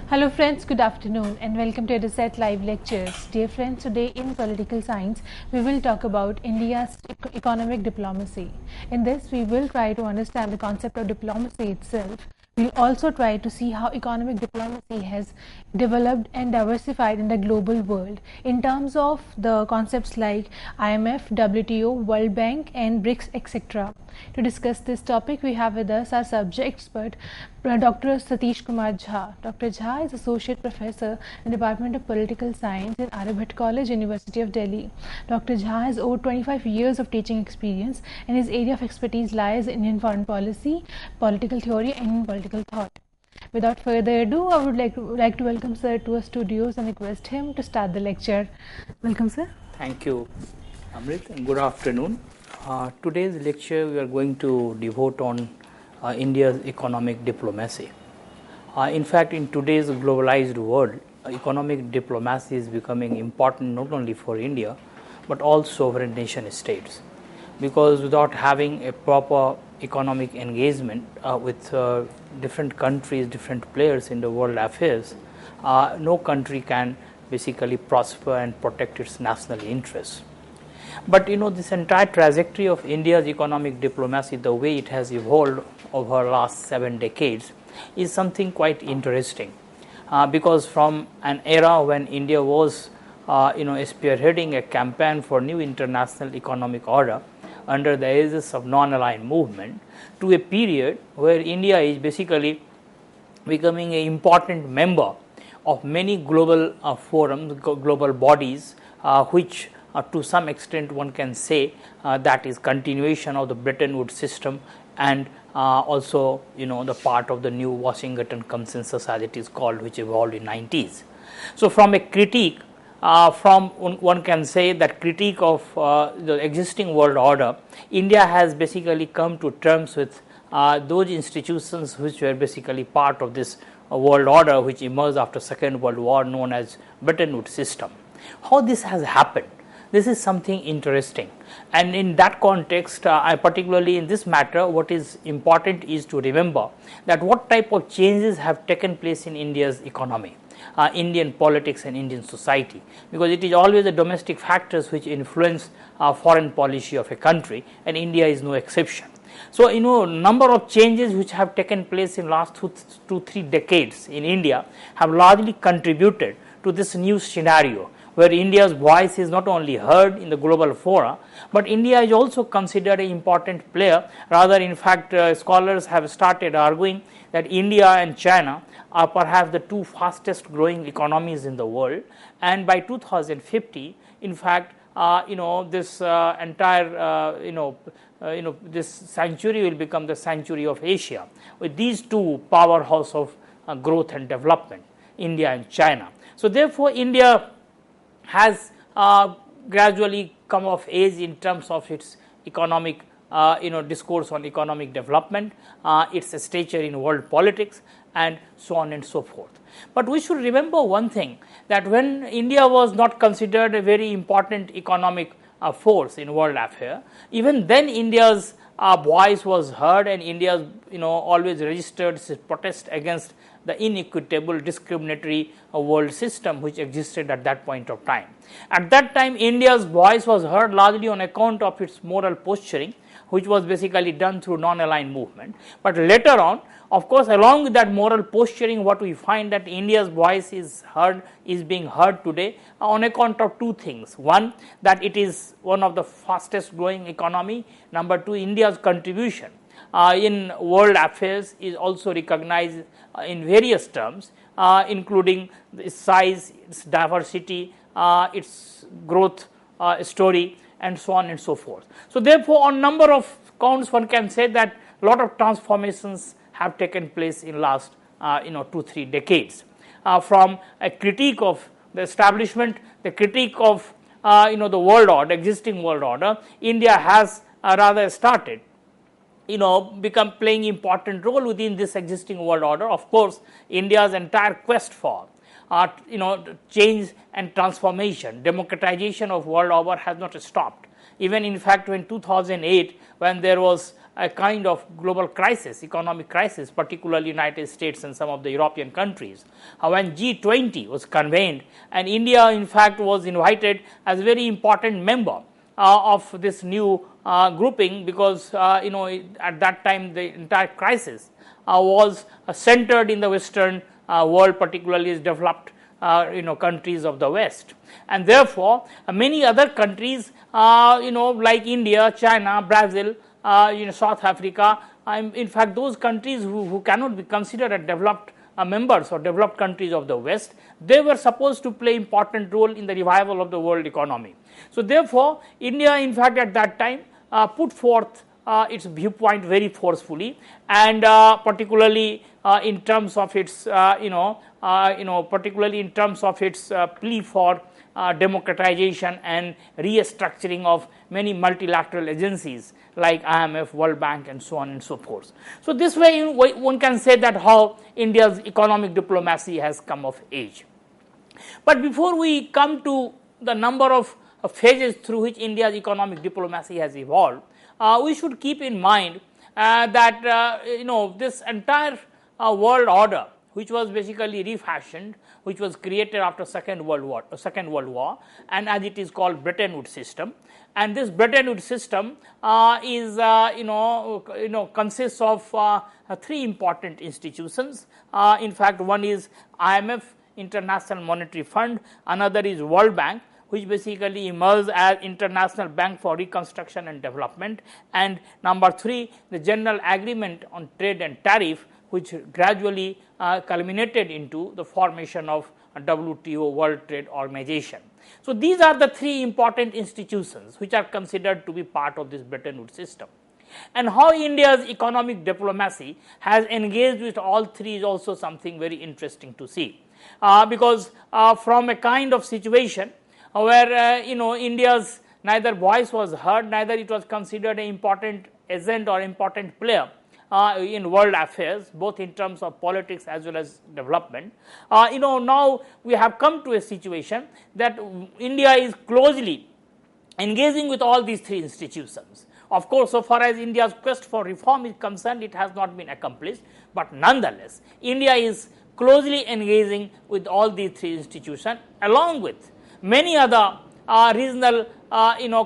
Hello friends, good afternoon and welcome to EduSet Live Lectures. Dear friends, today in Political Science, we will talk about India's economic diplomacy. In this, we will try to understand the concept of diplomacy itself. We'll also try to see how economic diplomacy has developed and diversified in the global world in terms of the concepts like IMF, WTO, World Bank and BRICS, etc. To discuss this topic, we have with us our subject expert, Dr. Satish Kumar Jha. Dr. Jha is Associate Professor in the Department of Political Science in Aryabhat College, University of Delhi. Dr. Jha has over 25 years of teaching experience and his area of expertise lies in Indian foreign policy, political theory and political thought. Without further ado, I would like to welcome Sir to our studios and request him to start the lecture. Welcome, Sir. Thank you, Amrit, and good afternoon. Today's lecture we are going to devote on India's economic diplomacy. In fact, in today's globalized world, economic diplomacy is becoming important not only for India but all sovereign nation states, because without having a proper economic engagement with different countries, different players in the world affairs, no country can basically prosper and protect its national interests. But this entire trajectory of India's economic diplomacy, the way it has evolved over the last 7 decades, is something quite interesting, because from an era when India was spearheading a campaign for new international economic order under the aegis of non-aligned movement, to a period where India is basically becoming an important member of many global forums, global bodies, which to some extent one can say that is continuation of the Bretton Woods system and also the part of the new Washington consensus as it is called, which evolved in 90s. So from a critique, one can say that critique of the existing world order, India has basically come to terms with those institutions which were basically part of this world order which emerged after Second World War, known as Bretton Woods system. How this has happened? This is something interesting, and in that context, particularly in this matter, what is important is to remember that what type of changes have taken place in India's economy, Indian politics and Indian society, because it is always the domestic factors which influence foreign policy of a country, and India is no exception. So, number of changes which have taken place in last 2-3 decades in India have largely contributed to this new scenario, where India's voice is not only heard in the global fora, but India is also considered an important player. Rather, in fact, scholars have started arguing that India and China are perhaps the two fastest growing economies in the world, and by 2050, in fact, this entire this century will become the century of Asia, with these two powerhouse of growth and development, India and China. So therefore, India has gradually come of age in terms of its economic discourse on economic development, its stature in world politics, and so on and so forth. But we should remember one thing, that when India was not considered a very important economic force in world affair, even then India's voice was heard, and India always registered its protest against the inequitable discriminatory world system which existed at that point of time. At that time, India's voice was heard largely on account of its moral posturing, which was basically done through non-aligned movement. But later on, of course, along with that moral posturing, what we find that India's voice is being heard today on account of two things. One, that it is one of the fastest growing economy. Number two, India's contribution in world affairs is also recognized in various terms, including its size, its diversity, its growth story, and so on and so forth. So therefore, on number of counts, one can say that a lot of transformations have taken place in last 2-3 decades. From a critique of the establishment, the critique of the world order, existing world order, India has rather started become playing important role within this existing world order. Of course, India's entire quest for change and transformation, democratization of world order has not stopped. Even in fact, when 2008, when there was a kind of global crisis, economic crisis, particularly United States and some of the European countries. When G20 was convened, and India in fact was invited as a very important member of this new grouping, because at that time the entire crisis was centered in the Western world, particularly developed countries of the West, and therefore many other countries like India, China, Brazil, South Africa, in fact those countries who cannot be considered as developed members or developed countries of the West, they were supposed to play important role in the revival of the world economy. So therefore India in fact at that time put forth its viewpoint very forcefully, and particularly in terms of its particularly in terms of its plea for democratization and restructuring of many multilateral agencies like IMF, World Bank, and so on and so forth. So this way one can say that how India's economic diplomacy has come of age. But before we come to the number of phases through which India's economic diplomacy has evolved, we should keep in mind that this entire world order, which was basically refashioned, which was created after Second World War, and as it is called Bretton Woods system. And this Bretton Woods system is consists of three important institutions. In fact, one is IMF, International Monetary Fund, another is World Bank, which basically emerged as International Bank for Reconstruction and Development, and number 3, the General Agreement on Trade and Tariff, which gradually culminated into the formation of WTO, World Trade Organization. So these are the three important institutions which are considered to be part of this Bretton Woods system. And how India's economic diplomacy has engaged with all three is also something very interesting to see, because from a kind of situation where India's neither voice was heard, neither it was considered an important agent or important player in world affairs, both in terms of politics as well as development. Now we have come to a situation that India is closely engaging with all these three institutions. Of course, so far as India's quest for reform is concerned, it has not been accomplished, but nonetheless, India is closely engaging with all these three institutions, along with many other regional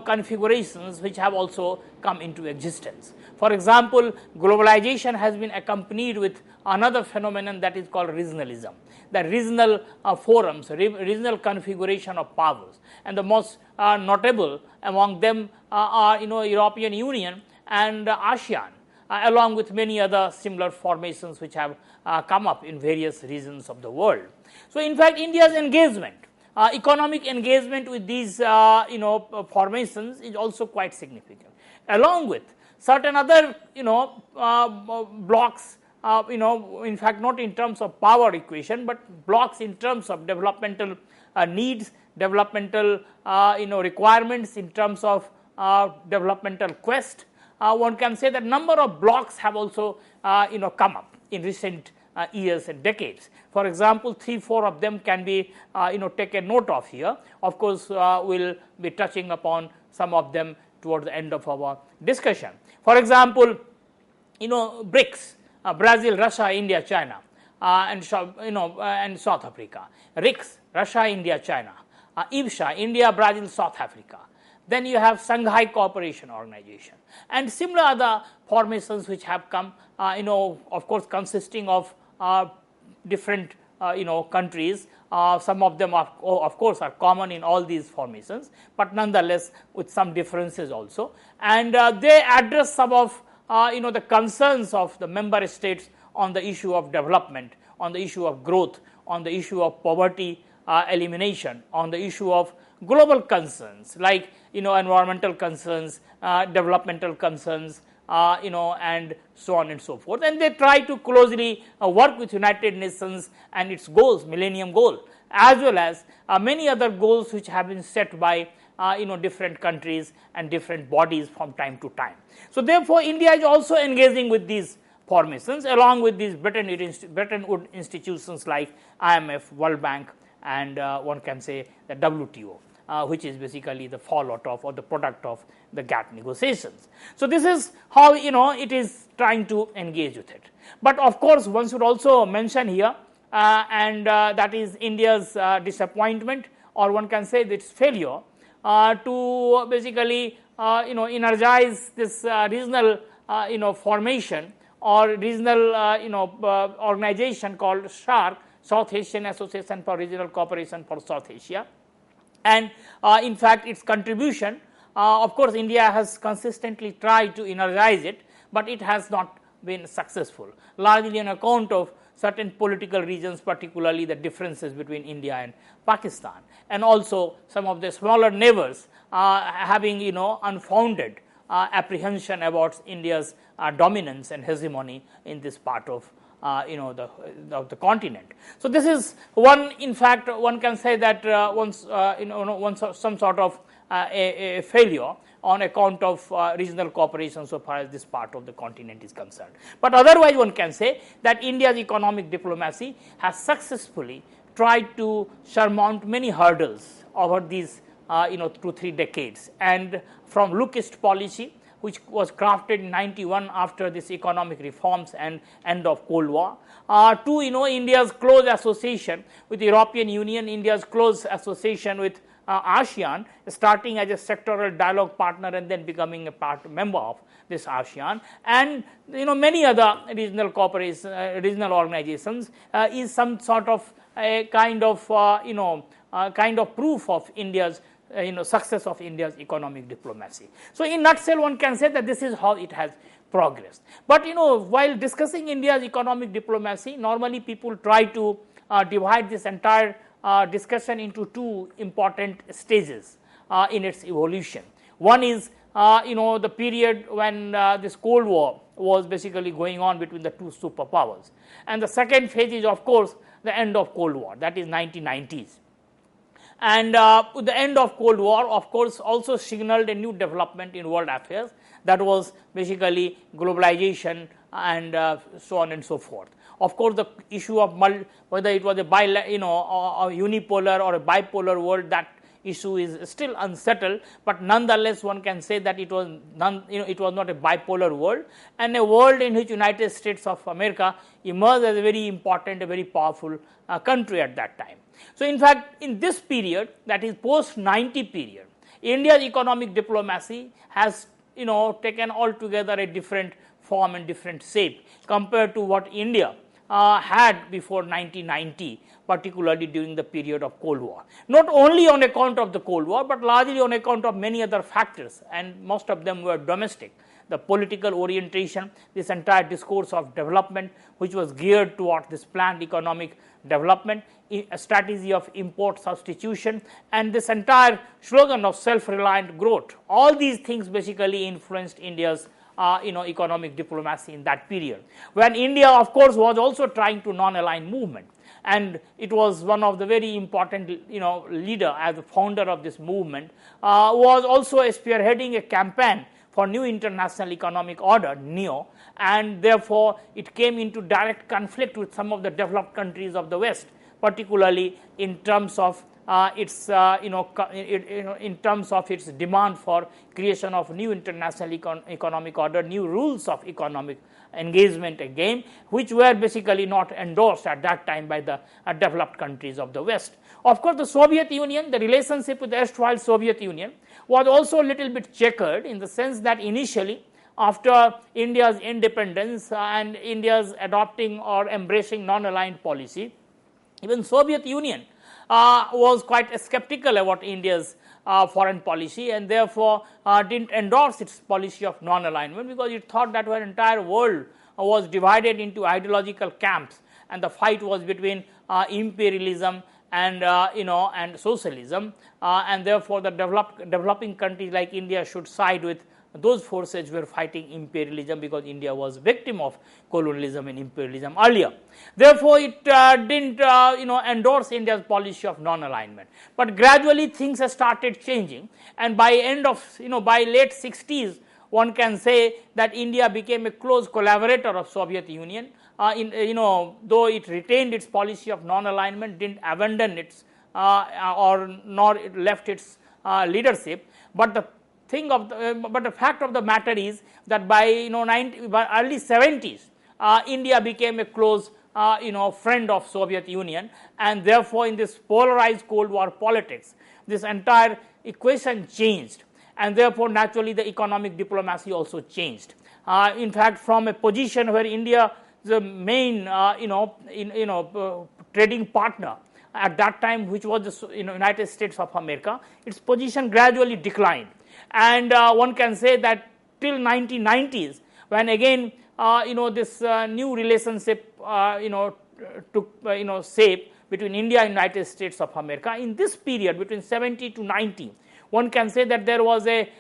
configurations which have also come into existence. For example, globalization has been accompanied with another phenomenon that is called regionalism, the regional forums, regional configuration of powers, and the most notable among them are European Union and ASEAN, along with many other similar formations which have come up in various regions of the world. So in fact, India's engagement, economic engagement with these formations is also quite significant, along with certain other blocks, in fact not in terms of power equation, but blocks in terms of developmental needs, developmental requirements, in terms of developmental quest. One can say that number of blocks have also come up in recent years and decades. For example, 3-4 of them can be taken note of here. Of course, we'll be touching upon some of them towards the end of our discussion. For example, BRICS, Brazil, Russia, India, China, and South Africa. RICS, Russia, India, China. IBSA, India, Brazil, South Africa. Then you have Shanghai Cooperation Organization, and similar other formations which have come, of course consisting of different countries. Some of them are, of course, are common in all these formations, but nonetheless with some differences also, and they address some of the concerns of the member states on the issue of development, on the issue of growth, on the issue of poverty elimination, on the issue of global concerns like environmental concerns, developmental concerns, and so on and so forth. And they try to closely work with United Nations and its goals, Millennium Goal, as well as many other goals which have been set by different countries and different bodies from time to time. So therefore, India is also engaging with these formations along with these Bretton Woods institutions like IMF, World Bank, and one can say the WTO. which is basically the fallout of or the product of the GATT negotiations. So, this is how it is trying to engage with it. But of course, one should also mention here and that is India's disappointment, or one can say its failure to basically energize this regional formation or regional organization called SAARC, South Asian Association for Regional Cooperation for South Asia. And in fact, its contribution, of course, India has consistently tried to energize it, but it has not been successful, largely on account of certain political reasons, particularly the differences between India and Pakistan, and also some of the smaller neighbors having unfounded apprehension about India's dominance and hegemony in this part of the continent. So, this is one, in fact, one can say that some sort of a failure on account of regional cooperation so far as this part of the continent is concerned. But otherwise, one can say that India's economic diplomacy has successfully tried to surmount many hurdles over these 2-3 decades, and from lookist policy, which was crafted in 91 after this economic reforms and end of Cold War, to India's close association with the European Union, India's close association with ASEAN, starting as a sectoral dialogue partner and then becoming a member of this ASEAN, and many other regional cooperation, regional organizations is some sort of a kind of proof of India's success of India's economic diplomacy. So, in nutshell, one can say that this is how it has progressed. But while discussing India's economic diplomacy, normally people try to divide this entire discussion into two important stages in its evolution. One is the period when this Cold War was basically going on between the two superpowers, and the second phase is, of course, the end of Cold War, that is 1990s. And with the end of Cold War, of course, also signaled a new development in world affairs, that was basically globalization and so on and so forth. Of course, the issue of whether it was a unipolar or a bipolar world, that issue is still unsettled, but nonetheless one can say that it was it was not a bipolar world, and a world in which United States of America emerged as a very important, a very powerful country at that time. So, in fact, in this period, that is post 90 period, India's economic diplomacy has taken altogether a different form and different shape compared to what India had before 1990, particularly during the period of Cold War. Not only on account of the Cold War, but largely on account of many other factors, and most of them were domestic. The political orientation, this entire discourse of development, which was geared towards this planned economic development, a strategy of import substitution, and this entire slogan of self-reliant growth. All these things basically influenced India's economic diplomacy in that period, when India, of course, was also trying to non-aligned movement, and it was one of the very important leader as the founder of this movement, was also spearheading a campaign for new international economic order, NEO, and therefore it came into direct conflict with some of the developed countries of the West, particularly in terms of its in terms of its demand for creation of new international economic order, new rules of economic engagement again, which were basically not endorsed at that time by the developed countries of the West. Of course, the Soviet Union, the relationship with the erstwhile Soviet Union was also a little bit checkered, in the sense that initially, after India's independence and India's adopting or embracing non-aligned policy, even Soviet Union was quite skeptical about India's foreign policy, and therefore didn't endorse its policy of non-alignment, because it thought that our entire world was divided into ideological camps, and the fight was between imperialism and and socialism, and therefore the developing countries like India should side with those forces were fighting imperialism, because India was victim of colonialism and imperialism earlier. Therefore, it didn't endorse India's policy of non-alignment. But gradually things have started changing, and by end of by late 60s, one can say that India became a close collaborator of Soviet Union. Though it retained its policy of non-alignment, didn't abandon its or nor it left its leadership, but the but the fact of the matter is that by by early 70s, India became a close friend of Soviet Union, and therefore in this polarized Cold War politics, this entire equation changed, and therefore naturally the economic diplomacy also changed. In fact, from a position where India is the main trading partner at that time, which was the United States of America, its position gradually declined. And one can say that till 1990s, when again this new relationship took shape between India and United States of America. In this period between 70 to 90, one can say that there was a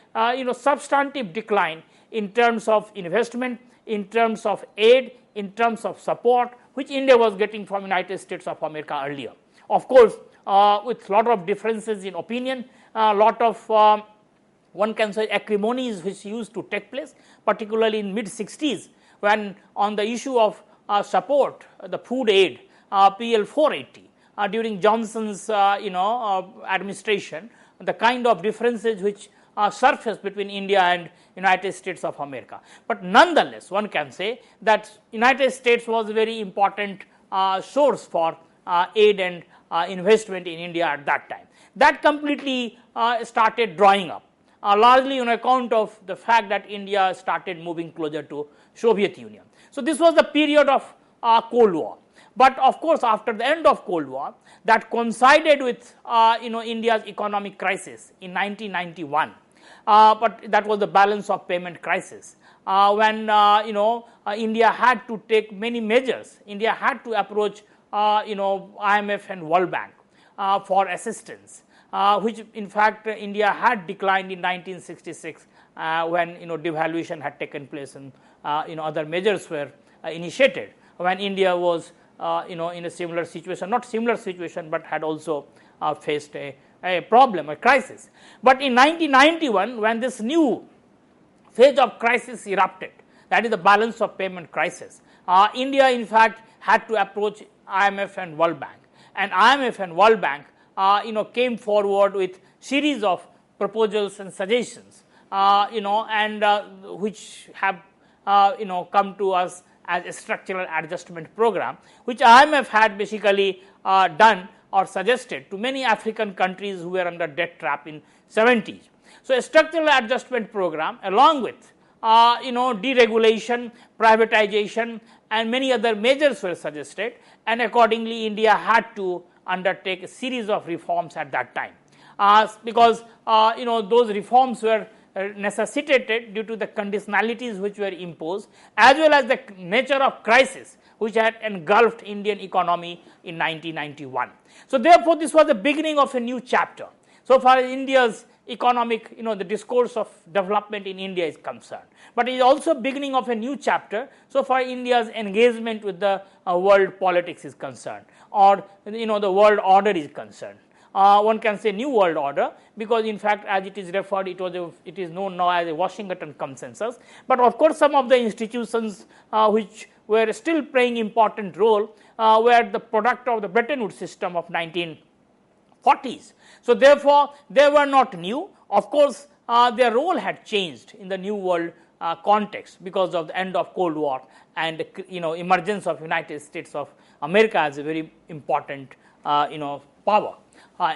substantive decline in terms of investment, in terms of aid, in terms of support, which India was getting from United States of America earlier. Of course, with lot of differences in opinion, a lot of one can say acrimonies which used to take place, particularly in mid 60s, when on the issue of support, the food aid, PL 480, during Johnson's administration, the kind of differences which surfaced between India and United States of America. But nonetheless, one can say that United States was a very important source for aid and investment in India at that time. That completely started drying up, largely on account of the fact that India started moving closer to Soviet Union. So this was the period of Cold War. But of course, after the end of Cold War, that coincided with India's economic crisis in 1991. But that was the balance of payment crisis, when India had to take many measures. India had to approach IMF and World Bank for assistance, which in fact India had declined in 1966 when devaluation had taken place and other measures were initiated, when India was in a similar situation, not similar situation, but had also faced a problem, a crisis. But in 1991, when this new phase of crisis erupted, that is the balance of payment crisis, India in fact had to approach IMF and World Bank, and IMF and World Bank came forward with series of proposals and suggestions, and which have come to us as a structural adjustment program, which IMF had basically done or suggested to many African countries who were under debt trap in 70s. So a structural adjustment program, along with deregulation, privatization, and many other measures were suggested, and accordingly India had to undertake a series of reforms at that time, because those reforms were necessitated due to the conditionalities which were imposed, as well as the nature of crisis which had engulfed Indian economy in 1991. So therefore, this was the beginning of a new chapter. So far as India's economic, the discourse of development in India is concerned, but it is also beginning of a new chapter so far India's engagement with the world politics is concerned, or the world order is concerned. One can say new world order, because in fact as it is referred, it is known now as a Washington consensus. But of course, some of the institutions which were still playing important role were the product of the Bretton Woods system of 1940s. So therefore, they were not new. Of course, their role had changed in the new world context because of the end of Cold War and emergence of United States of America as a very important power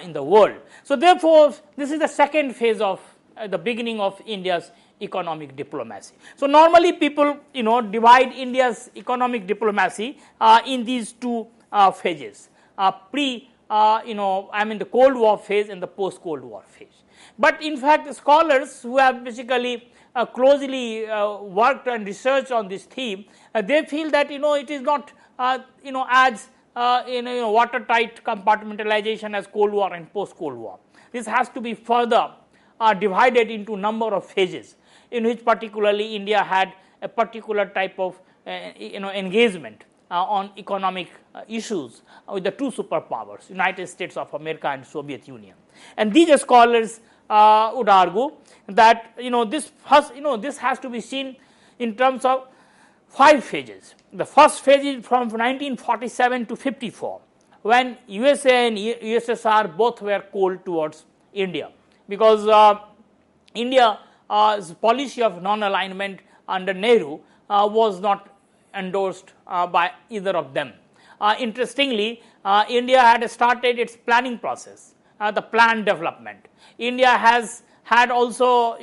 in the world. So therefore, this is the second phase of the beginning of India's economic diplomacy. So normally people divide India's economic diplomacy in these two phases, the Cold War phase and the post Cold War phase. But in fact, scholars who have basically closely worked and researched on this theme, they feel that it is not as watertight compartmentalization as Cold War and post Cold War. This has to be further divided into number of phases, in which particularly India had a particular type of engagement on economic issues with the two superpowers, United States of America and Soviet Union. And these scholars would argue that this has to be seen in terms of 5 phases. The first phase is from 1947 to 54, when USA and USSR both were cold towards India, because India's policy of non-alignment under Nehru was not endorsed by either of them. Interestingly, India had started its planning process, the plan development. India has had also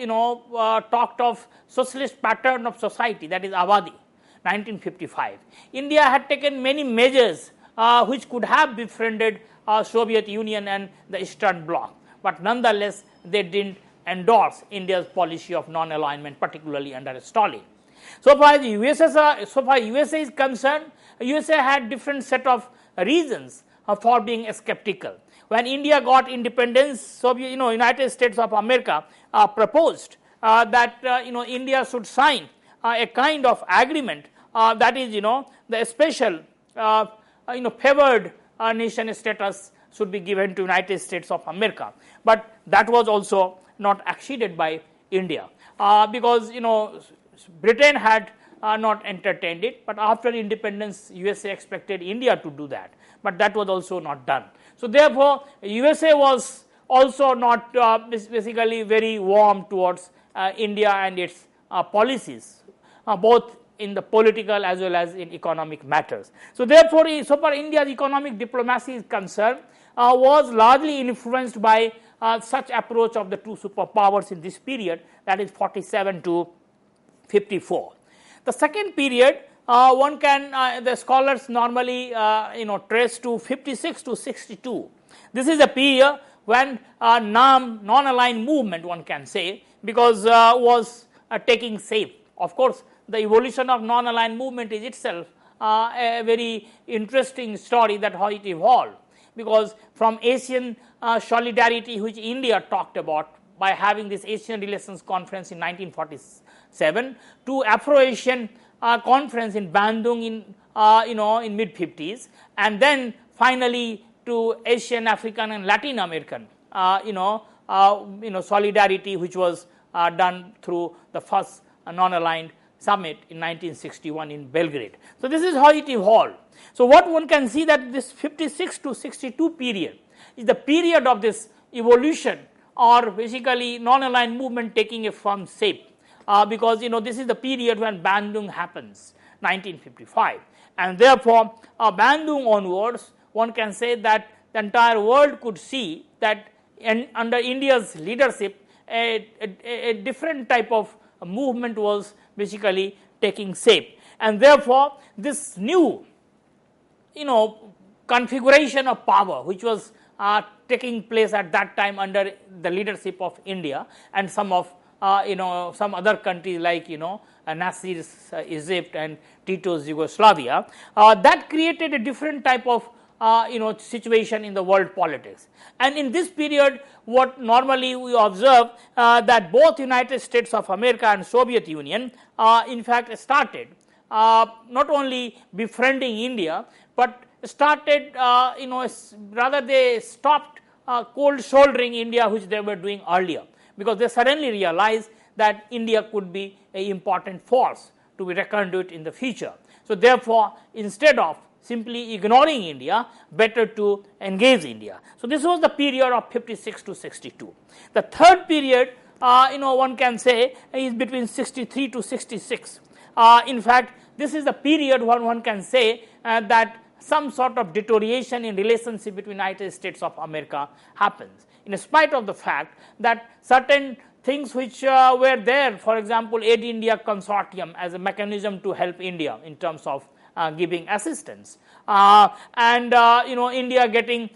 talked of socialist pattern of society, that is Abadi, 1955. India had taken many measures which could have befriended Soviet Union and the Eastern Bloc, but nonetheless they didn't endorse India's policy of non-alignment, particularly under Stalin. So far as USA is concerned, USA had different set of reasons for being skeptical. When India got independence, United States of America proposed that India should sign a kind of agreement that is the special favored nation status should be given to United States of America, but that was also not acceded by India because Britain had not entertained it, but after independence USA expected India to do that, but that was also not done. So therefore, USA was also not basically very warm towards India and its policies, both in the political as well as in economic matters. So therefore, so far India's economic diplomacy is concerned, was largely influenced by such approach of the two superpowers in this period, that is 47 to 54. The second period one can the scholars normally trace to 56 to 62. This is a period when non-aligned movement, one can say, because was taking shape. Of course, the evolution of non-aligned movement is itself a very interesting story, that how it evolved, because from Asian solidarity which India talked about by having this Asian Relations Conference in 1947 to Afro-Asian conference in Bandung in mid-50s, and then finally to Asian, African and Latin American solidarity, which was done through the first non-aligned summit in 1961 in Belgrade. So this is how it evolved. So what one can see, that this 56 to 62 period is the period of this evolution, or basically non-aligned movement taking a firm shape, because this is the period when Bandung happens, 1955, and therefore Bandung onwards one can say that the entire world could see that under India's leadership a different type of movement was basically taking shape, and therefore this new configuration of power which was taking place at that time under the leadership of India and some of some other countries like Nasser's Egypt and Tito's Yugoslavia, that created a different type of situation in the world politics. And in this period, what normally we observe that both United States of America and Soviet Union in fact started not only befriending India, but started rather they stopped cold shouldering India, which they were doing earlier, because they suddenly realized that India could be an important force to be reckoned with in the future. So therefore, instead of simply ignoring India, better to engage India. So this was the period of 56 to 62. The third period, one can say, is between 63 to 66. In fact, this is the period when one can say that some sort of deterioration in relationship between United States of America happens, in spite of the fact that certain things which were there, for example, Aid India Consortium as a mechanism to help India in terms of giving assistance, and India getting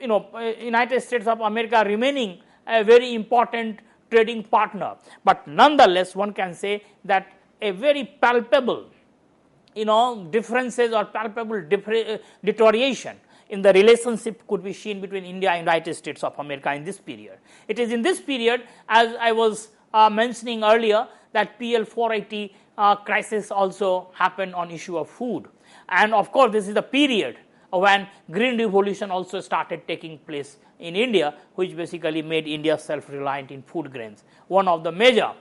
United States of America remaining a very important trading partner, but nonetheless one can say that a very palpable differences or palpable deterioration in the relationship could be seen between India and United States of America in this period. It is in this period, as I was mentioning earlier, that PL 480 crisis also happened on issue of food, and of course this is the period when Green Revolution also started taking place in India, which basically made India self-reliant in food grains. One of the major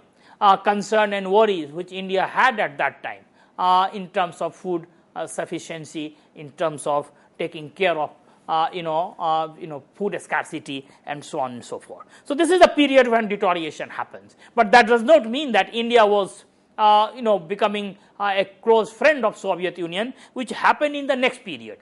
concern and worries which India had at that time in terms of food sufficiency, in terms of taking care of food scarcity and so on and so forth. So this is the period when deterioration happens, but that does not mean that India was becoming a close friend of Soviet Union, which happened in the next period.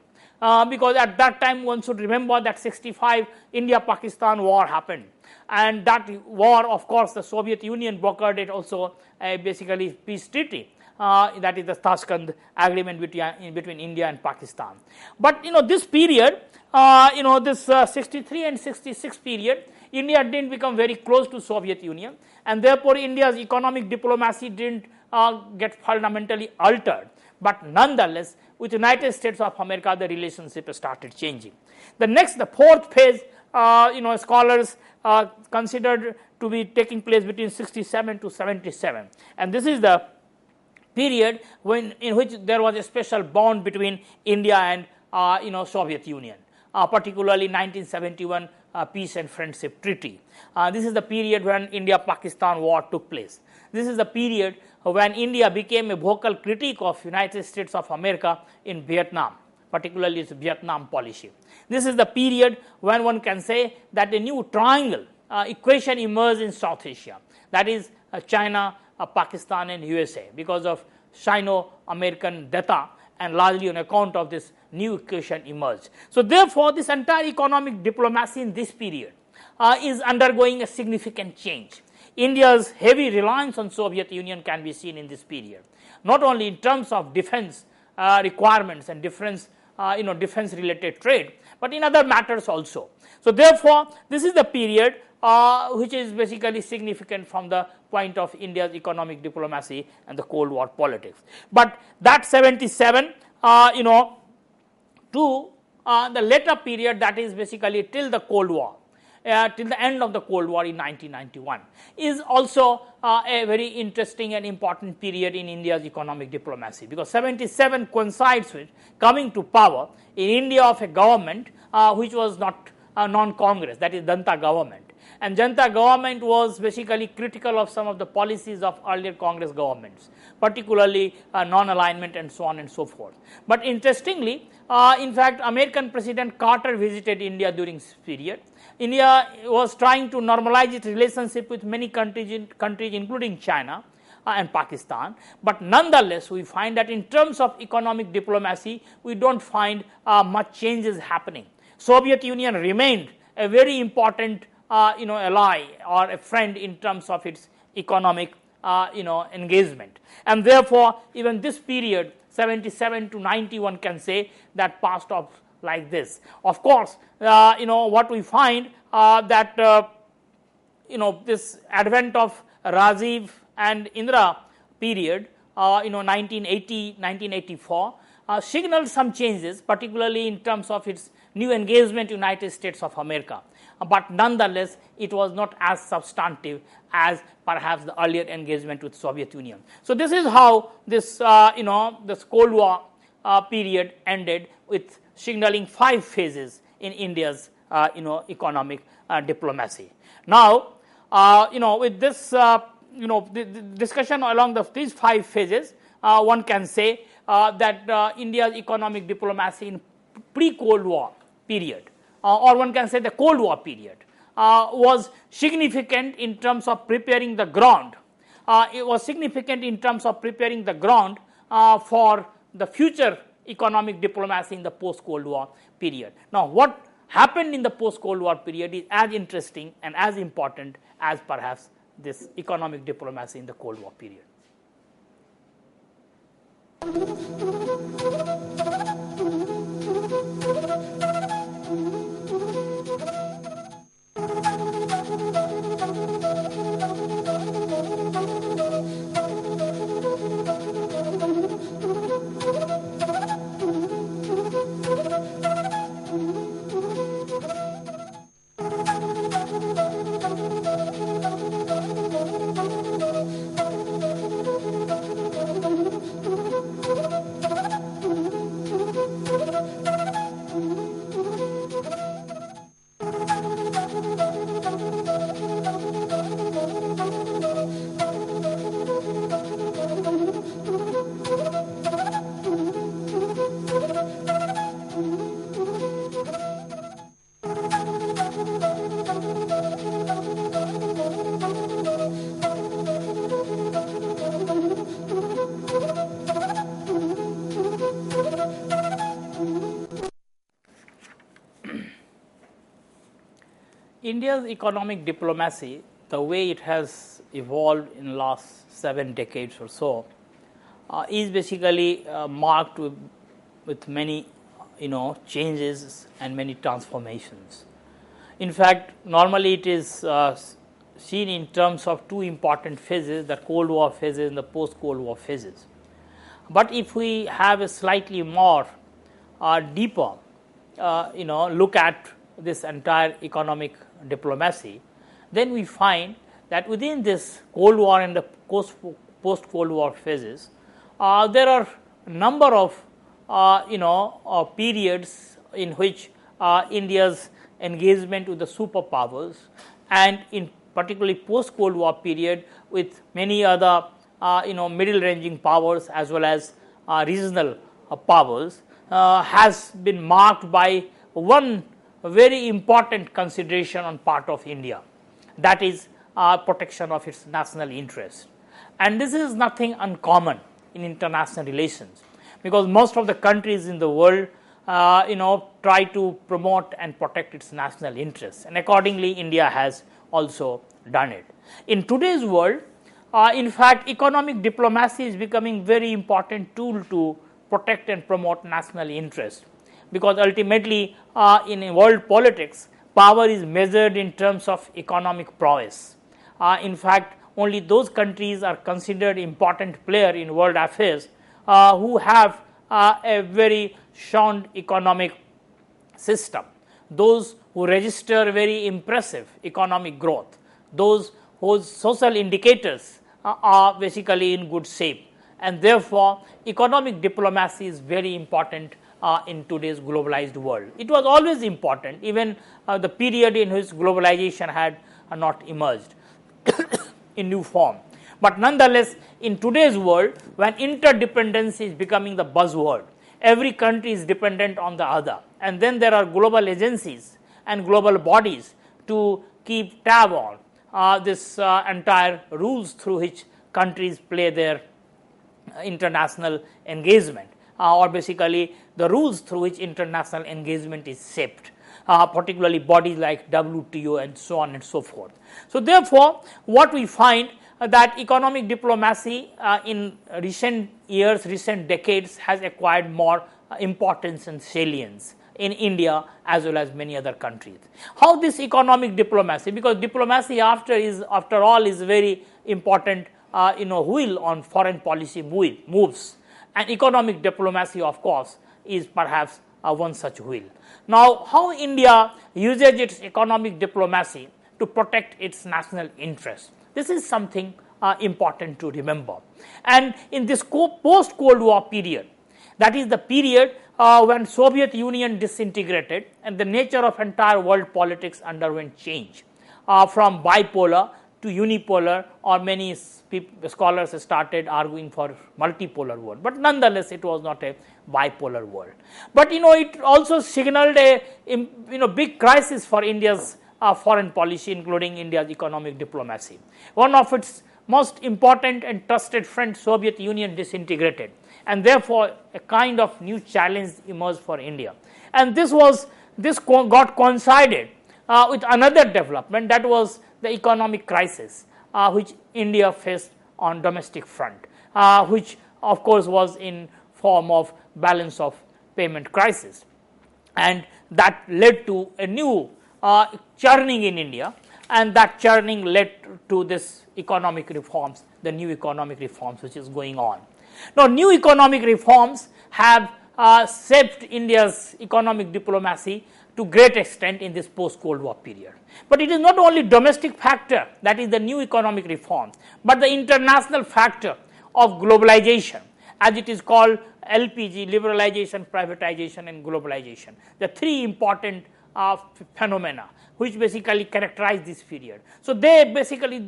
Because at that time one should remember that 65 India-Pakistan war happened, and that war, of course, the Soviet Union brokered it also basically peace treaty, that is the Tashkent agreement between India and Pakistan. But this period, this 63 and 66 period, India didn't become very close to Soviet Union, and therefore India's economic diplomacy didn't get fundamentally altered. But nonetheless, with United States of America, the relationship started changing. The fourth phase, scholars considered to be taking place between 67 to 77, and this is the period in which there was a special bond between India and Soviet Union, particularly 1971 Peace and Friendship Treaty. This is the period when India-Pakistan war took place. This is the period when India became a vocal critic of United States of America in Vietnam, particularly its Vietnam policy. This is the period when one can say that a new triangle equation emerged in South Asia, that is China, Pakistan and USA, because of Sino-American data, and largely on account of this new equation emerged. So therefore, this entire economic diplomacy in this period is undergoing a significant change. India's heavy reliance on Soviet Union can be seen in this period, not only in terms of defense requirements and defense related trade, but in other matters also. So therefore, this is the period which is basically significant from the point of India's economic diplomacy and the Cold War politics. But that 77 to the later period, that is basically till the Cold War, till the end of the Cold War in 1991, is also a very interesting and important period in India's economic diplomacy, because 77 coincides with coming to power in India of a government which was not non-Congress, that is Janata government. And Janata government was basically critical of some of the policies of earlier Congress governments, particularly non-alignment and so on and so forth. But interestingly, in fact, American President Carter visited India during this period. India was trying to normalize its relationship with many countries including China and Pakistan, but nonetheless we find that in terms of economic diplomacy, we don't find much changes happening. Soviet Union remained a very important ally or a friend in terms of its economic engagement, and therefore even this period 77 to 91 can say that passed off like this. Of course, what we find that this advent of Rajiv and Indira period, 1980, 1984, signaled some changes, particularly in terms of its new engagement United States of America. But nonetheless, it was not as substantive as perhaps the earlier engagement with Soviet Union. So this is how this this Cold War period ended, with signaling 5 phases in India's economic diplomacy. Now, with this the discussion along these 5 phases, one can say that India's economic diplomacy in pre-Cold War period, or one can say the Cold War period, was significant in terms of preparing the ground. It was significant in terms of preparing the ground for the future economic diplomacy in the post-Cold War period. Now, what happened in the post-Cold War period is as interesting and as important as perhaps this economic diplomacy in the Cold War period. India's economic diplomacy, the way it has evolved in last 7 decades or so, is basically marked with many changes and many transformations. In fact, normally it is seen in terms of two important phases, the Cold War phases and the post-Cold War phases. But if we have a slightly more deeper look at this entire economic diplomacy, then we find that within this Cold War and the post-Cold War phases, there are a number of periods in which India's engagement with the superpowers, and in particularly post-Cold War period with many other middle-ranging powers as well as regional powers, has been marked by one very important consideration on part of India, that is protection of its national interest. And this is nothing uncommon in international relations, because most of the countries in the world try to promote and protect its national interests, and accordingly India has also done it. In today's world, in fact, economic diplomacy is becoming very important tool to protect and promote national interest, because ultimately in world politics, power is measured in terms of economic prowess. In fact, only those countries are considered important player in world affairs who have a very sound economic system, those who register very impressive economic growth, those whose social indicators are basically in good shape, and therefore economic diplomacy is very important in today's globalized world. It was always important, even the period in which globalization had not emerged in new form. But nonetheless, in today's world, when interdependency is becoming the buzzword, every country is dependent on the other, and then there are global agencies and global bodies to keep tab on this entire rules through which countries play their international engagement, or basically the rules through which international engagement is shaped, particularly bodies like WTO and so on and so forth. So therefore, what we find that economic diplomacy in recent years, recent decades has acquired more importance and salience in India as well as many other countries. How this economic diplomacy, because diplomacy after all is very important wheel on foreign policy moves, and economic diplomacy of course is perhaps one such wheel. Now, how India uses its economic diplomacy to protect its national interests, this is something important to remember. And in this post-Cold War period, that is the period when Soviet Union disintegrated and the nature of entire world politics underwent change from bipolar to unipolar, or many scholars started arguing for multipolar world, but nonetheless it was not a bipolar world. But it also signaled a big crisis for India's foreign policy, including India's economic diplomacy. One of its most important and trusted friends, Soviet Union, disintegrated, and therefore a kind of new challenge emerged for India. And this got coincided with another development, that was the economic crisis which India faced on domestic front, which of course was in form of balance of payment crisis, and that led to a new churning in India, and that churning led to this economic reforms, the new economic reforms which is going on. Now, new economic reforms have shaped India's economic diplomacy to great extent in this post-Cold War period. But it is not only domestic factor, that is the new economic reforms, but the international factor of globalization, as it is called LPG, liberalization, privatization and globalization, the three important phenomena which basically characterize this period. So they basically,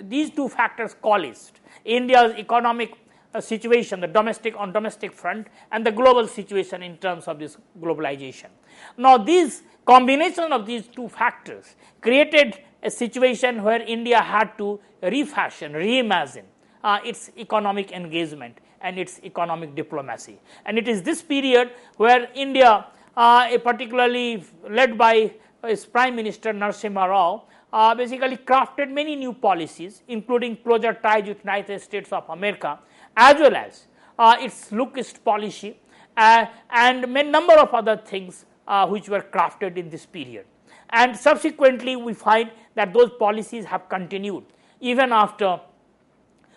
these two factors coalesced India's economic situation, the domestic front, and the global situation in terms of this globalization. Now, this combination of these two factors created a situation where India had to refashion, reimagine its economic engagement and its economic diplomacy. And it is this period where India, particularly led by his Prime Minister Narasimha Rao basically crafted many new policies, including closer ties with United States of America, as well as its lookist policy and a number of other things which were crafted in this period. And subsequently, we find that those policies have continued even after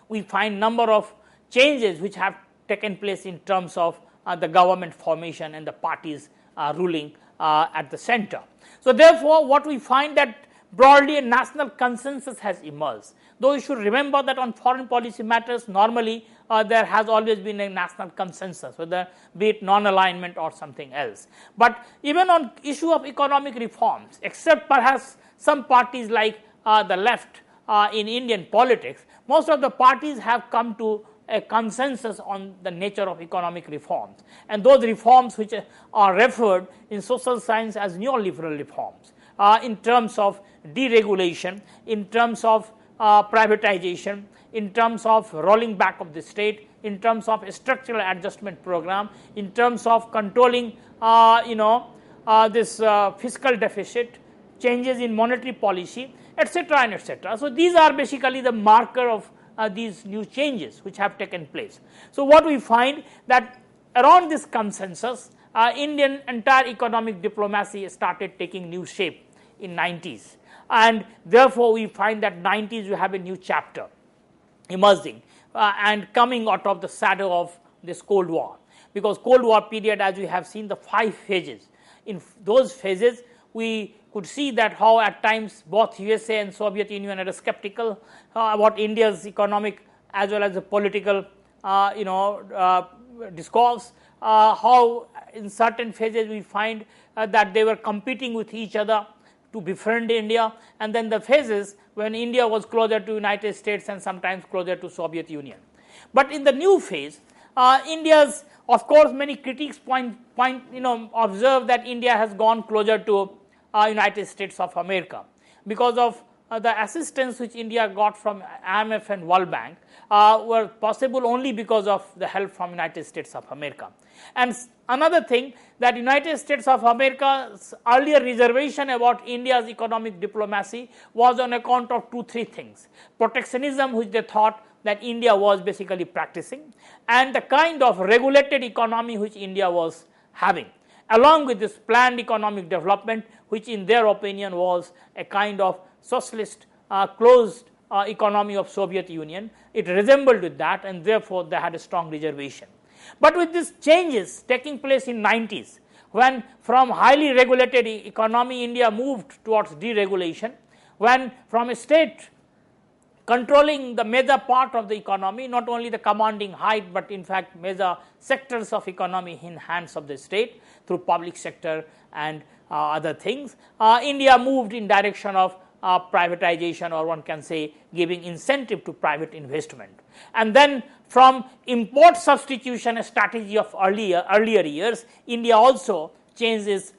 we find number of changes which have taken place in terms of the government formation and the parties ruling at the center. So, therefore, what we find that broadly a national consensus has emerged, though you should remember that on foreign policy matters normally there has always been a national consensus, whether be it non-alignment or something else. But even on issue of economic reforms, except perhaps some parties like the left in Indian politics, most of the parties have come to a consensus on the nature of economic reforms, and those reforms which are referred in social science as neoliberal reforms in terms of deregulation, in terms of privatization, in terms of rolling back of the state, in terms of a structural adjustment program, in terms of controlling this fiscal deficit, changes in monetary policy, etc. and etc. So, these are basically the marker of these new changes which have taken place. So, what we find that around this consensus Indian entire economic diplomacy started taking new shape in 90s, and therefore, we find that 90s we have a new chapter emerging and coming out of the shadow of this Cold War, because Cold War period, as we have seen the 5 phases, in those phases we could see that how at times both USA and Soviet Union are skeptical about India's economic as well as the political discourse, how in certain phases we find that they were competing with each other to befriend India, and then the phases when India was closer to United States and sometimes closer to Soviet Union. But in the new phase, India's, of course, many critics observe that India has gone closer to United States of America because of the assistance which India got from IMF and World Bank were possible only because of the help from United States of America. And another thing, that United States of America's earlier reservation about India's economic diplomacy was on account of 2-3 things: protectionism, which they thought that India was basically practicing, and the kind of regulated economy which India was having, along with this planned economic development, which in their opinion was a kind of socialist closed economy of Soviet Union. It resembled with that, and therefore they had a strong reservation. But with these changes taking place in 90s, when from highly regulated economy India moved towards deregulation, when from a state controlling the major part of the economy, not only the commanding height, but in fact major sectors of economy in hands of the state through public sector and other things, India moved in direction of privatization, or one can say giving incentive to private investment. And then from import substitution, a strategy of earlier years, India also changed its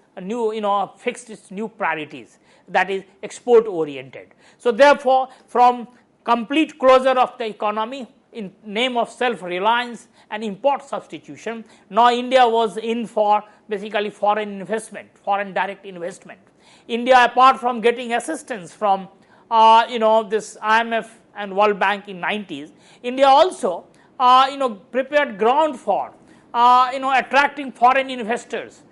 fixed its new priorities, that is export oriented. So, therefore, from complete closure of the economy in name of self-reliance and import substitution, now India was in for basically foreign investment, foreign direct investment. India, apart from getting assistance from this IMF and World Bank in 90s, India also prepared ground for attracting foreign investors,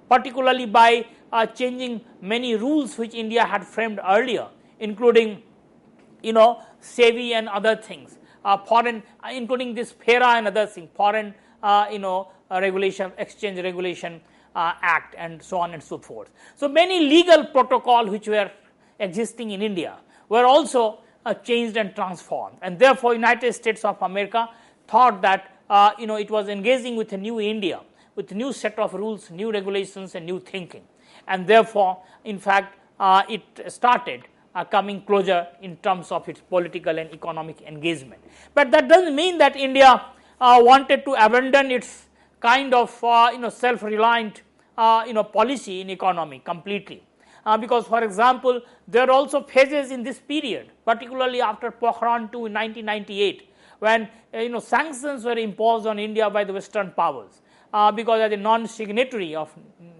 particularly by changing many rules which India had framed earlier, including SEBI and other things, foreign, including this FERA and other things, foreign regulation, exchange regulation act, and so on and so forth. So many legal protocol which were existing in India were also changed and transformed, and therefore United States of America thought that it was engaging with a new India, with a new set of rules, new regulations and new thinking, and therefore in fact it started coming closer in terms of its political and economic engagement. But that does not mean that India wanted to abandon its kind of self-reliant policy in economy completely, because for example there are also phases in this period, particularly after Pokhran II in 1998, when sanctions were imposed on India by the Western powers, because as a non-signatory of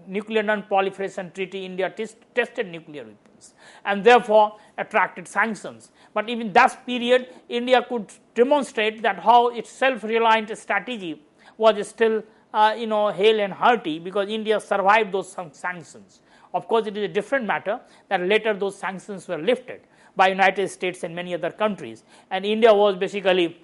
nuclear non-proliferation treaty, India tested nuclear weapons and therefore attracted sanctions. But even that period, India could demonstrate that how its self-reliant strategy was still hale and hearty, because India survived those sanctions. Of course, it is a different matter that later those sanctions were lifted by United States and many other countries, and India was basically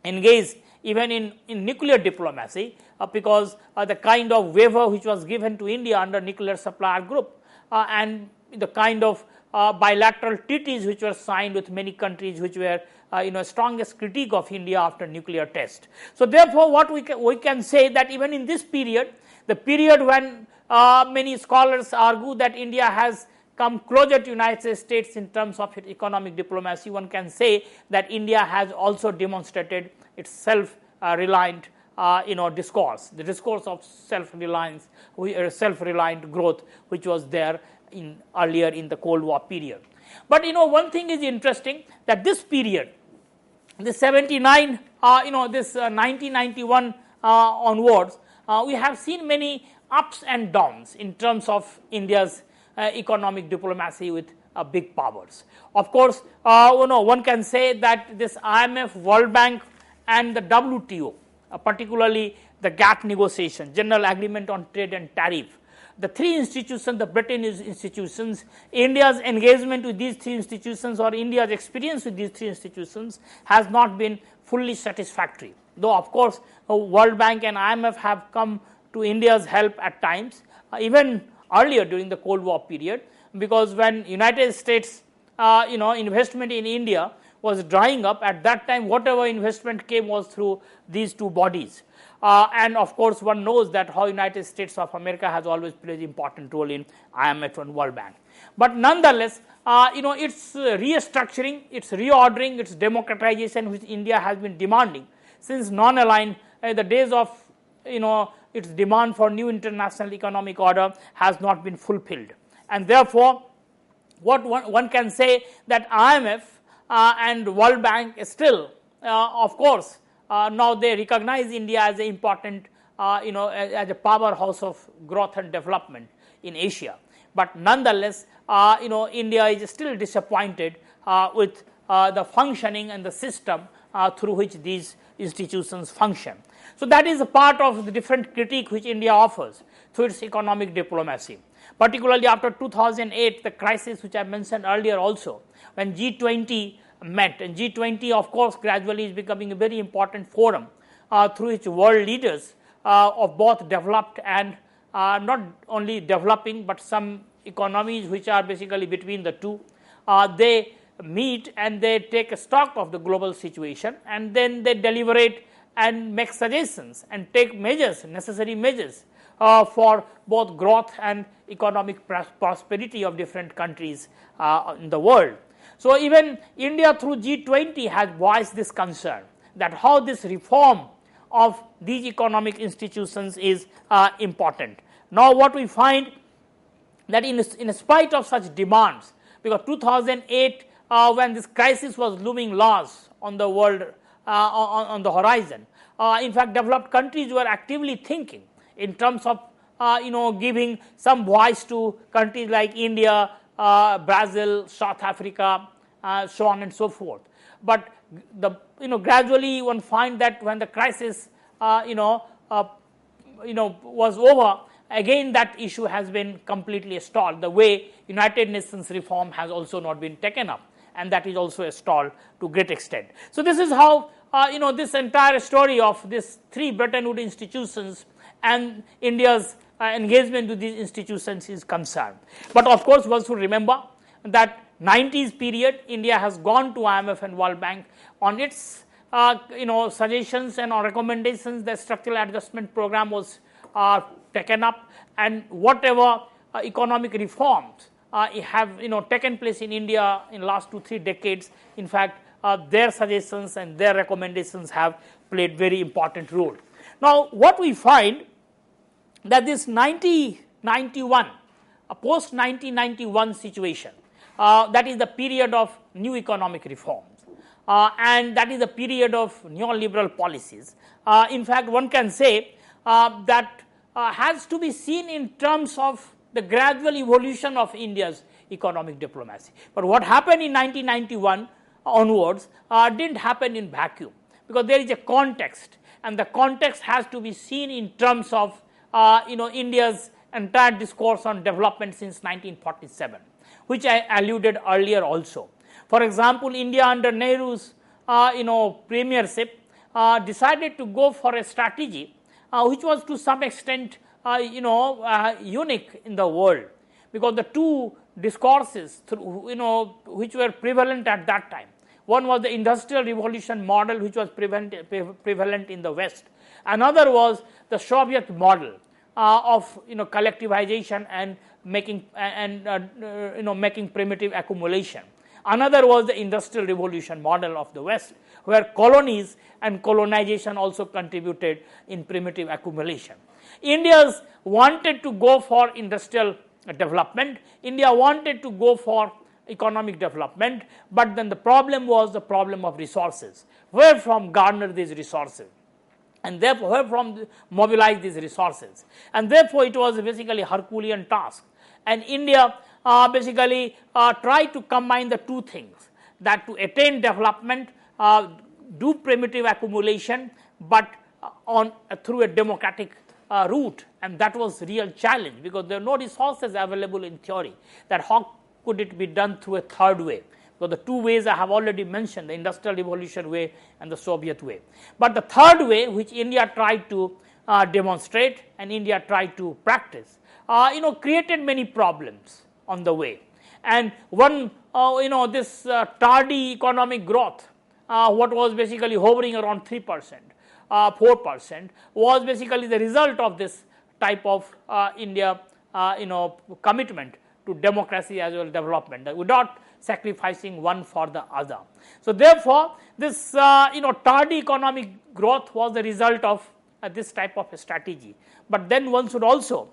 engaged even in nuclear diplomacy, because the kind of waiver which was given to India under nuclear supplier group and the kind of bilateral treaties which were signed with many countries which were strongest critique of India after nuclear test. So therefore, what we can say that even in this period, the period when many scholars argue that India has come closer to United States in terms of its economic diplomacy, one can say that India has also demonstrated its self-reliant discourse, the discourse of self-reliance, self-reliant growth, which was there earlier in the Cold War period. But one thing is interesting, that this period, the 79, this 1991 onwards, we have seen many ups and downs in terms of India's economic diplomacy with big powers. Of course, one can say that this IMF, World Bank and the WTO, particularly the GATT negotiation, General Agreement on Trade and Tariff, the three institutions, the Bretton institutions, India's engagement with these three institutions or India's experience with these three institutions has not been fully satisfactory. Though of course, World Bank and IMF have come to India's help at times, even earlier during the Cold War period, because when United States investment in India was drying up, at that time whatever investment came was through these two bodies. And of course, one knows that how United States of America has always played an important role in IMF and World Bank. But nonetheless, its restructuring, its reordering, its democratization, which India has been demanding since non-aligned, the days of its demand for new international economic order has not been fulfilled. And therefore, what one can say that IMF and World Bank still, of course, now they recognize India as an important, as a powerhouse of growth and development in Asia. But nonetheless, India is still disappointed with the functioning and the system through which these institutions function. So that is a part of the different critique which India offers through its economic diplomacy. Particularly after 2008, the crisis which I mentioned earlier also, when G20 met, and G20 of course gradually is becoming a very important forum through which world leaders of both developed and not only developing but some economies which are basically between the two, they meet and they take a stock of the global situation, and then they deliberate and make suggestions and take measures, necessary measures for both growth and economic prosperity of different countries in the world. So even India through G20 has voiced this concern that how this reform of these economic institutions is important. Now what we find that in spite of such demands, because 2008 when this crisis was looming large on the world on the horizon, in fact developed countries were actively thinking in terms of giving some voice to countries like India, Brazil, South Africa, so on and so forth. But gradually one find that when the crisis was over, again that issue has been completely stalled. The way United Nations reform has also not been taken up, and that is also a stall to great extent. So this is how this entire story of these three Bretton Woods institutions and India's engagement with these institutions is concerned. But of course, one should remember that 90s period, India has gone to IMF and World Bank on its suggestions and recommendations. The structural adjustment program was taken up, and whatever economic reforms have taken place in India in last 2-3 decades, in fact their suggestions and their recommendations have played very important role. Now what we find that this 1991, post 1991 situation, that is the period of new economic reforms, and that is the period of neoliberal policies. In fact, one can say that has to be seen in terms of the gradual evolution of India's economic diplomacy. But what happened in 1991 onwards did not happen in vacuum, because there is a context, and the context has to be seen in terms of India's entire discourse on development since 1947, which I alluded earlier also. For example, India under Nehru's premiership decided to go for a strategy which was to some extent unique in the world, because the two discourses which were prevalent at that time, one was the industrial revolution model which was prevalent in the West, another was the Soviet model of collectivization and making making primitive accumulation. Another was the industrial revolution model of the West, where colonies and colonization also contributed in primitive accumulation. India wanted to go for industrial development, India wanted to go for economic development, but then the problem was the problem of resources. Where from garner these resources? And therefore, where from mobilize these resources? And therefore, it was basically a Herculean task. And India basically tried to combine the two things, that to attain development, do primitive accumulation, but through a democratic route, and that was real challenge, because there are no resources available in theory. That how could it be done through a third way? So the two ways I have already mentioned, the industrial revolution way and the Soviet way. But the third way, which India tried to demonstrate and India tried to practice, created many problems on the way. And one, this tardy economic growth, what was basically hovering around 3%, 4%, was basically the result of this type of India, commitment to democracy as well as development, without sacrificing one for the other. So therefore, this tardy economic growth was the result of this type of a strategy. But then one should also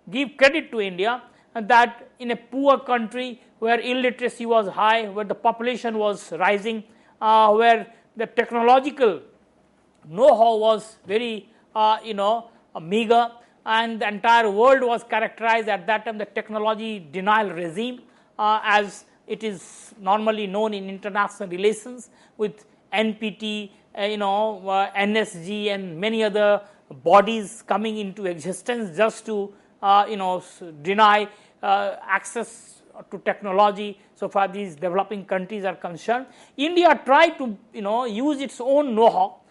give credit to India that in a poor country where illiteracy was high, where the population was rising, where the technological know-how was very meager, and the entire world was characterized at that time the technology denial regime, as it is normally known in international relations, with NPT, NSG and many other bodies coming into existence just to deny access to technology so far these developing countries are concerned. India tried to use its own know-how,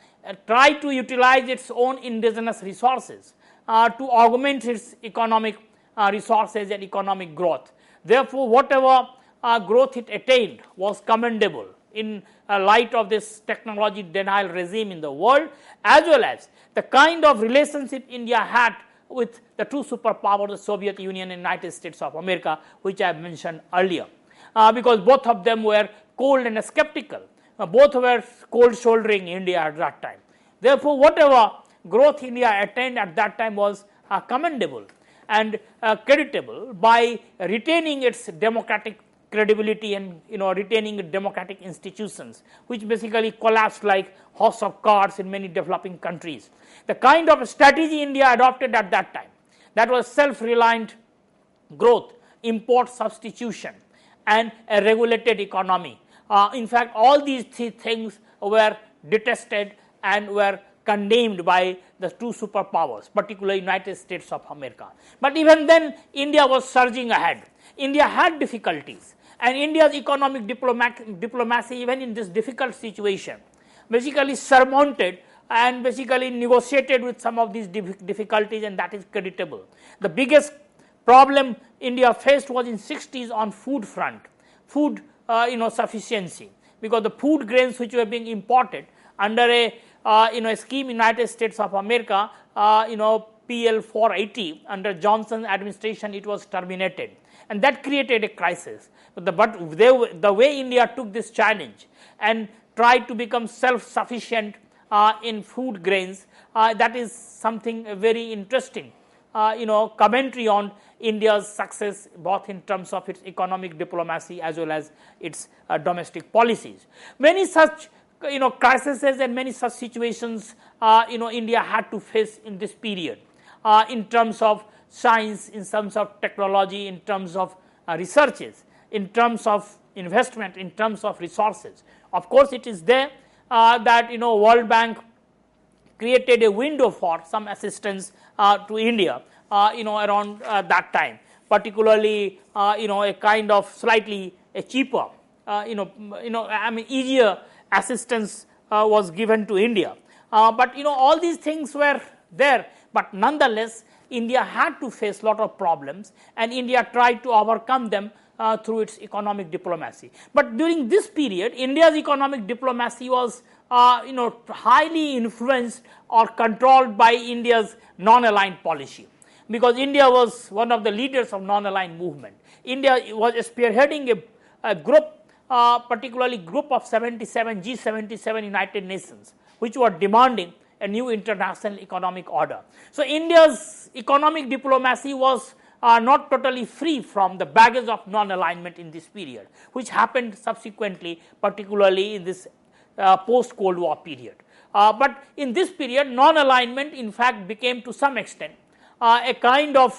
try to utilize its own indigenous resources to augment its economic resources and economic growth. Therefore, whatever growth it attained was commendable in light of this technology denial regime in the world, as well as the kind of relationship India had with the two superpowers, the Soviet Union and United States of America, which I mentioned earlier, because both of them were cold and skeptical. Both were cold shouldering India at that time. Therefore, whatever growth India attained at that time was commendable and creditable by retaining its democratic credibility and retaining democratic institutions, which basically collapsed like house of cards in many developing countries. The kind of strategy India adopted at that time, that was self-reliant growth, import substitution and a regulated economy. In fact, all these three things were detested and were condemned by the two superpowers, particularly United States of America. But even then, India was surging ahead. India had difficulties, and India's economic diplomacy, even in this difficult situation, basically surmounted and basically negotiated with some of these difficulties, and that is creditable. The biggest problem India faced was in 60s on food front, food sufficiency, because the food grains which were being imported under a scheme United States of America, PL 480 under Johnson's administration, it was terminated, and that created a crisis. But the way India took this challenge and tried to become self-sufficient in food grains, that is something very interesting, commentary on India's success both in terms of its economic diplomacy as well as its domestic policies. Many such crises and many such situations India had to face in this period in terms of science, in terms of technology, in terms of researches, in terms of investment, in terms of resources. Of course, it is there that World Bank created a window for some assistance to India around that time, particularly a kind of slightly cheaper easier assistance was given to India, but all these things were there, but nonetheless India had to face lot of problems and India tried to overcome them through its economic diplomacy. But during this period India's economic diplomacy was highly influenced or controlled by India's non-aligned policy, because India was one of the leaders of non-aligned movement. India was spearheading a group, particularly group of 77 G77 United Nations, which were demanding a new international economic order. So India's economic diplomacy was not totally free from the baggage of non-alignment in this period, which happened subsequently, particularly in this post-Cold War period. But in this period, non-alignment in fact became to some extent a kind of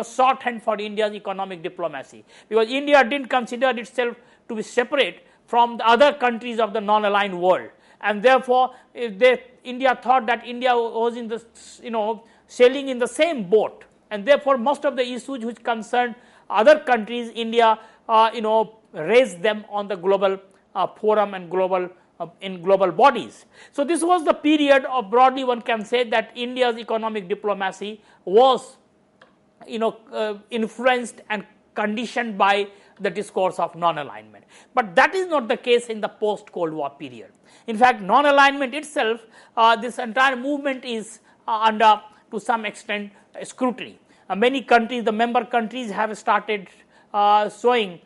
shorthand for India's economic diplomacy, because India didn't consider itself to be separate from the other countries of the non-aligned world, and therefore India thought that India was in the sailing in the same boat, and therefore most of the issues which concerned other countries, India raised them on the global forum and global in global bodies. So this was the period of, broadly one can say that India's economic diplomacy was influenced and conditioned by the discourse of non-alignment. But that is not the case in the post-Cold War period. In fact, non-alignment itself, this entire movement is under to some extent scrutiny. Many countries, the member countries have started showing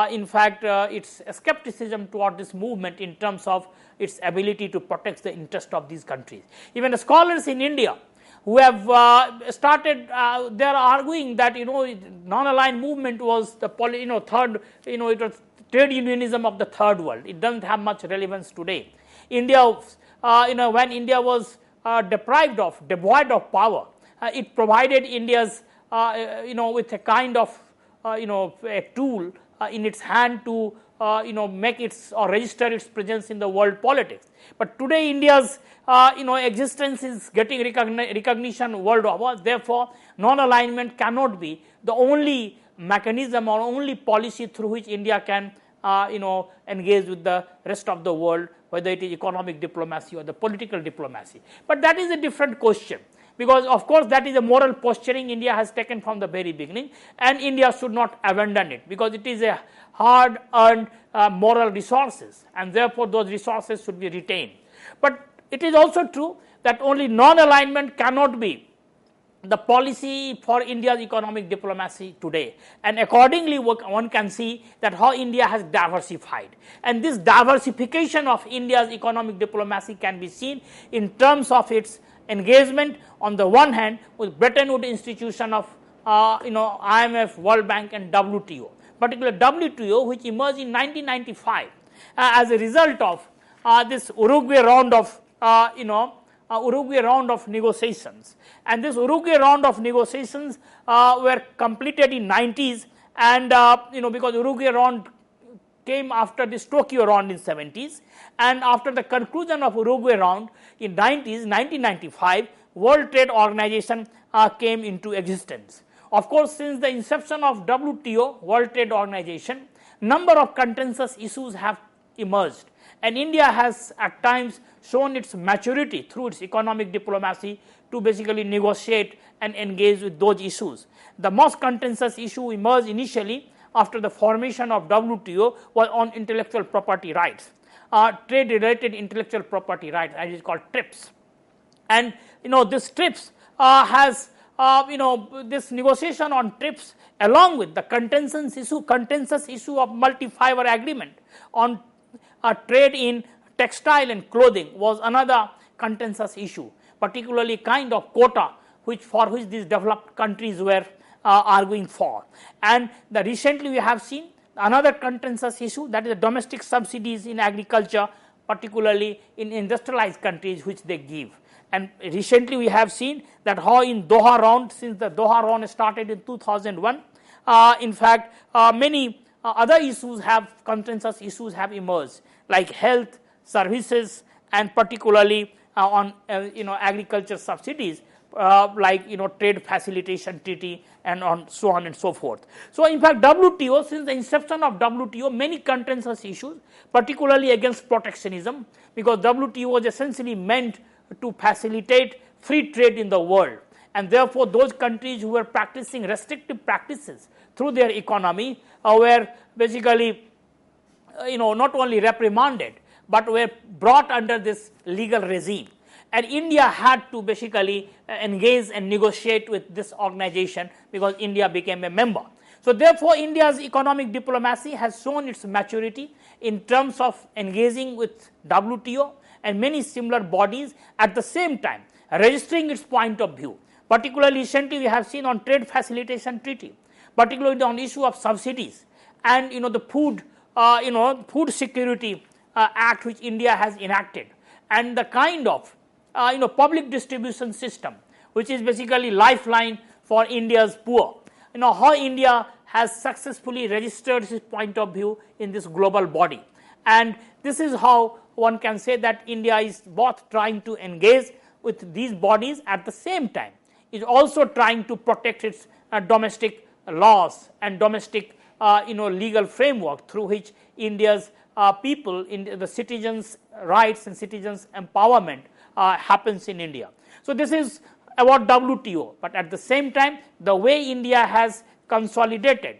in fact its skepticism toward this movement in terms of its ability to protect the interest of these countries. Even the scholars in India who have started, they are arguing that non-aligned movement was the third, it was trade unionism of the third world. It doesn't have much relevance today. India, when India was devoid of power, it provided India's with a kind of a tool in its hand to make its or register its presence in the world politics. But today India's existence is getting recognition world over. Therefore, non-alignment cannot be the only mechanism or only policy through which India can engage with the rest of the world, whether it is economic diplomacy or the political diplomacy. But that is a different question, because of course that is a moral posturing India has taken from the very beginning, and India should not abandon it, because it is a hard earned moral resources, and therefore those resources should be retained. But it is also true that only non-alignment cannot be the policy for India's economic diplomacy today, and accordingly one can see that how India has diversified, and this diversification of India's economic diplomacy can be seen in terms of its engagement on the one hand with Bretton Woods institution of IMF, World Bank and WTO, particularly WTO, which emerged in 1995 as a result of this Uruguay round of negotiations, and this Uruguay round of negotiations were completed in 90s, and because Uruguay round came after this Tokyo round in 70s, and after the conclusion of Uruguay round in 90s, 1995, World Trade Organization came into existence. Of course, since the inception of WTO, World Trade Organization, number of contentious issues have emerged, and India has at times shown its maturity through its economic diplomacy to basically negotiate and engage with those issues. The most contentious issue emerged initially after the formation of WTO was on intellectual property rights, trade related intellectual property rights, as it is called TRIPS. And this TRIPS has this negotiation on TRIPS, along with the contentious issue of multi-fiber agreement on trade in textile and clothing, was another contentious issue, particularly kind of quota for which these developed countries were arguing for. And recently we have seen another contentious issue, that is the domestic subsidies in agriculture, particularly in industrialized countries which they give. And recently we have seen that how in Doha round, since the Doha round started in 2001, in fact many other issues have, consensus issues have emerged, like health, services, and particularly on agriculture subsidies, like trade facilitation treaty and on so on and so forth. So in fact WTO, since the inception of WTO, many contentious issues, particularly against protectionism, because WTO was essentially meant to facilitate free trade in the world, and therefore those countries who were practicing restrictive practices through their economy were basically not only reprimanded but were brought under this legal regime. And India had to basically engage and negotiate with this organization because India became a member. So therefore India's economic diplomacy has shown its maturity in terms of engaging with WTO and many similar bodies, at the same time registering its point of view. Particularly recently we have seen on trade facilitation treaty, particularly on issue of subsidies and the food security act which India has enacted, and the kind of public distribution system which is basically lifeline for India's poor. How India has successfully registered its point of view in this global body, and this is how one can say that India is both trying to engage with these bodies, at the same time is also trying to protect its domestic laws and domestic legal framework through which India's people, in the citizens' rights and citizens' empowerment happens in India. So this is about WTO, but at the same time the way India has consolidated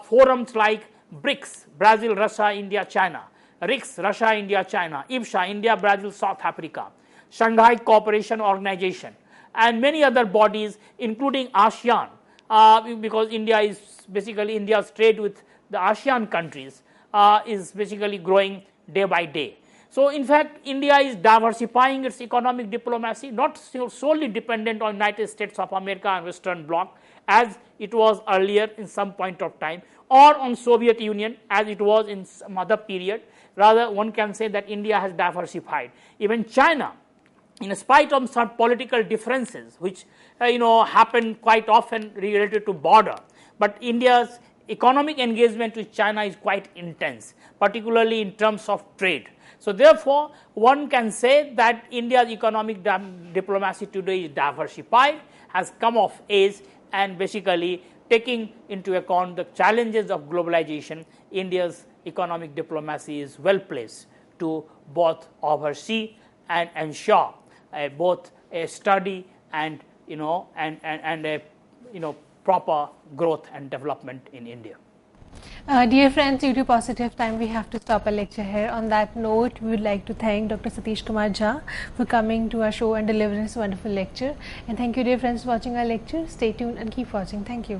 forums like BRICS, Brazil, Russia, India, China, RICS, Russia, India, China, IBSA, India, Brazil, South Africa, Shanghai Cooperation Organization, and many other bodies including ASEAN, because India is basically, India's trade with the ASEAN countries is basically growing day by day. So in fact India is diversifying its economic diplomacy, not solely dependent on United States of America and Western Bloc as it was earlier in some point of time, or on Soviet Union as it was in some other period. Rather, one can say that India has diversified. Even China, in spite of some political differences which happen quite often related to border, but India's economic engagement with China is quite intense, particularly in terms of trade. So therefore one can say that India's economic diplomacy today is diversified, has come of age, and basically taking into account the challenges of globalization, India's economic diplomacy is well placed to both oversee and ensure both a steady and a proper growth and development in India. Dear friends, due to positive time, we have to stop our lecture here. On that note, we would like to thank Dr. Satish Kumar Jha for coming to our show and delivering this wonderful lecture. And thank you, dear friends, for watching our lecture. Stay tuned and keep watching. Thank you.